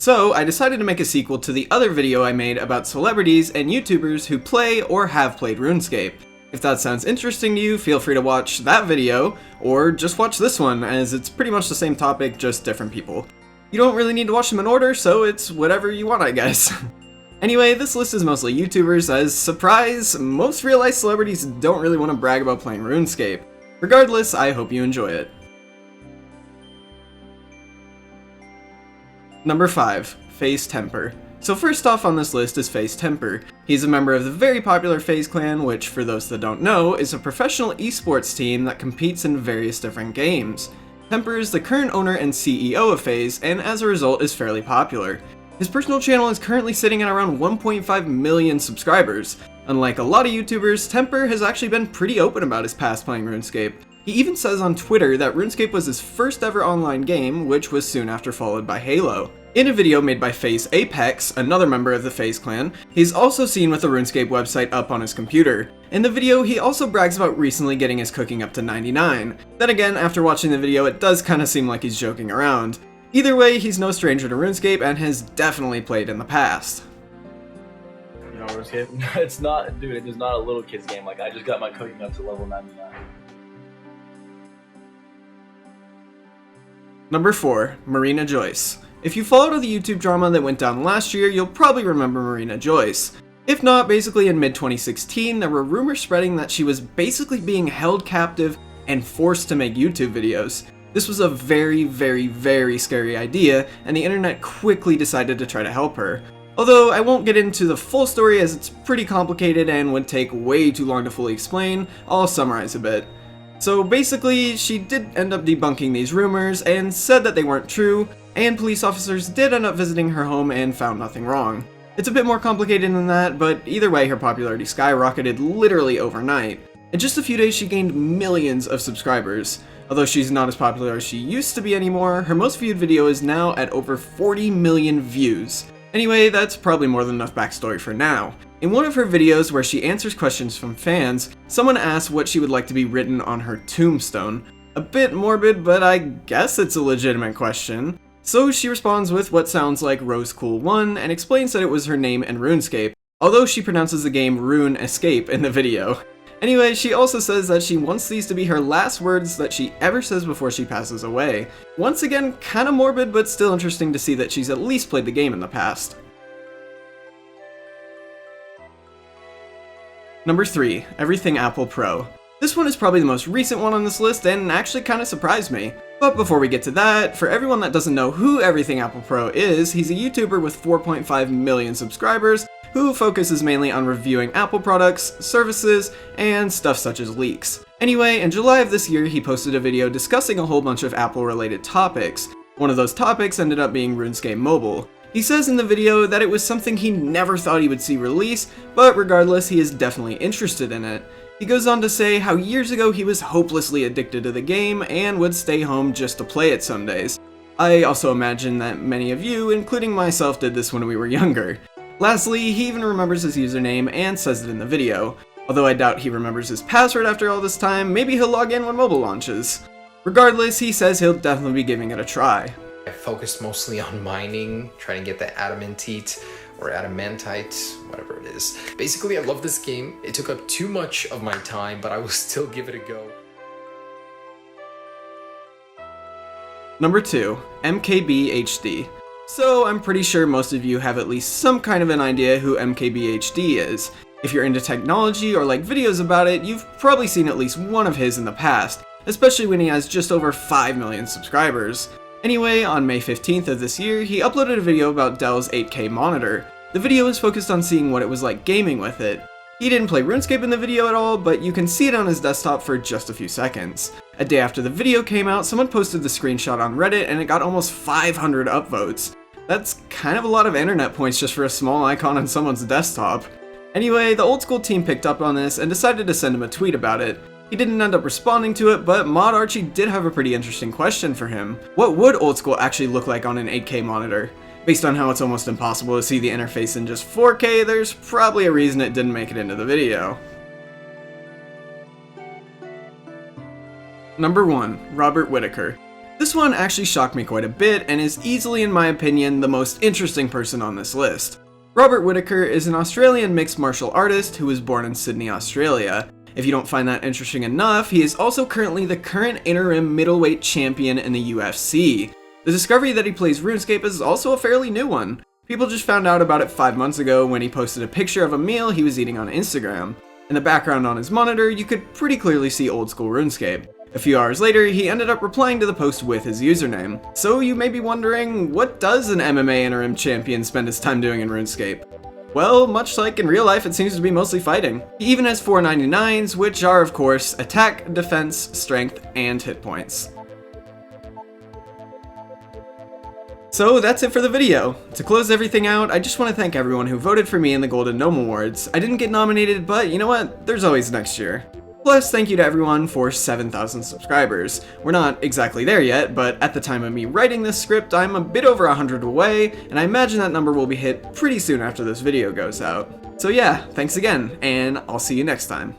So I decided to make a sequel to the other video I made about celebrities and YouTubers who play or have played RuneScape. If that sounds interesting to you, feel free to watch that video, or just watch this one, as it's pretty much the same topic, just different people. You don't really need to watch them in order, so it's whatever you want, I guess. Anyway, this list is mostly YouTubers, as, surprise, most real-life celebrities don't really want to brag about playing RuneScape. Regardless, I hope you enjoy it. Number 5. FaZe Temper. So first off on this list is FaZe Temper. He's a member of the very popular FaZe clan, which, for those that don't know, is a professional esports team that competes in various different games. Temper is the current owner and CEO of FaZe, and as a result is fairly popular. His personal channel is currently sitting at around 1.5 million subscribers. Unlike a lot of YouTubers, Temper has actually been pretty open about his past playing RuneScape. He even says on Twitter that RuneScape was his first ever online game, which was soon after followed by Halo. In a video made by FaZe Apex, another member of the FaZe clan, he's also seen with the RuneScape website up on his computer. In the video, he also brags about recently getting his cooking up to 99. Then again, after watching the video, it does kinda seem like he's joking around. Either way, he's no stranger to RuneScape and has definitely played in the past. You know RuneScape? It's not, dude, it is not a little kid's game. Like, I just got my cooking up to level 99. Number 4. Marina Joyce. If you followed the YouTube drama that went down last year, you'll probably remember Marina Joyce. If not, basically in mid-2016, there were rumors spreading that she was basically being held captive and forced to make YouTube videos. This was a very, very, very scary idea, and the internet quickly decided to try to help her. Although I won't get into the full story as it's pretty complicated and would take way too long to fully explain, I'll summarize a bit. So basically, she did end up debunking these rumors and said that they weren't true, and police officers did end up visiting her home and found nothing wrong. It's a bit more complicated than that, but either way her popularity skyrocketed literally overnight. In just a few days she gained millions of subscribers. Although she's not as popular as she used to be anymore, her most viewed video is now at over 40 million views. Anyway, that's probably more than enough backstory for now. In one of her videos where she answers questions from fans, someone asked what she would like to be written on her tombstone. A bit morbid, but I guess it's a legitimate question. So she responds with what sounds like RoseCool1 and explains that it was her name in RuneScape, although she pronounces the game RuneScape in the video. Anyway, she also says that she wants these to be her last words that she ever says before she passes away. Once again, kinda morbid, but still interesting to see that she's at least played the game in the past. Number 3. Everything Apple Pro. This one is probably the most recent one on this list and actually kinda surprised me. But before we get to that, for everyone that doesn't know who Everything Apple Pro is, he's a YouTuber with 4.5 million subscribers who focuses mainly on reviewing Apple products, services, and stuff such as leaks. Anyway, in July of this year, he posted a video discussing a whole bunch of Apple-related topics. One of those topics ended up being RuneScape Mobile. He says in the video that it was something he never thought he would see release, but regardless, he is definitely interested in it. He goes on to say how years ago he was hopelessly addicted to the game and would stay home just to play it some days. I also imagine that many of you, including myself, did this when we were younger. Lastly, he even remembers his username and says it in the video. Although I doubt he remembers his password after all this time, maybe he'll log in when mobile launches. Regardless, he says he'll definitely be giving it a try. I focused mostly on mining, trying to get the adamantite or adamantite, whatever it is. Basically, I love this game. It took up too much of my time, but I will still give it a go. Number 2. MKBHD. So I'm pretty sure most of you have at least some kind of an idea who MKBHD is. If you're into technology or like videos about it, you've probably seen at least one of his in the past, especially when he has just over 5 million subscribers. Anyway, on May 15th of this year, he uploaded a video about Dell's 8K monitor. The video is focused on seeing what it was like gaming with it. He didn't play RuneScape in the video at all, but you can see it on his desktop for just a few seconds. A day after the video came out, someone posted the screenshot on Reddit and it got almost 500 upvotes. That's kind of a lot of internet points just for a small icon on someone's desktop. Anyway, the old school team picked up on this and decided to send him a tweet about it. He didn't end up responding to it, but Mod Archie did have a pretty interesting question for him. What would old school actually look like on an 8K monitor? Based on how it's almost impossible to see the interface in just 4K, there's probably a reason it didn't make it into the video. Number 1. Robert Whittaker. This one actually shocked me quite a bit and is easily, in my opinion, the most interesting person on this list. Robert Whittaker is an Australian mixed martial artist who was born in Sydney, Australia. If you don't find that interesting enough, he is also currently the current interim middleweight champion in the UFC. The discovery that he plays RuneScape is also a fairly new one. People just found out about it 5 months ago when he posted a picture of a meal he was eating on Instagram. In the background on his monitor, you could pretty clearly see old school RuneScape. A few hours later, he ended up replying to the post with his username. So you may be wondering, what does an MMA interim champion spend his time doing in RuneScape? Well, much like in real life, it seems to be mostly fighting. He even has 499s, which are of course attack, defense, strength, and hit points. So that's it for the video. To close everything out, I just want to thank everyone who voted for me in the Golden Gnome Awards. I didn't get nominated, but you know what? There's always next year. Plus, thank you to everyone for 7,000 subscribers. We're not exactly there yet, but at the time of me writing this script, I'm a bit over 100 away, and I imagine that number will be hit pretty soon after this video goes out. So yeah, thanks again, and I'll see you next time.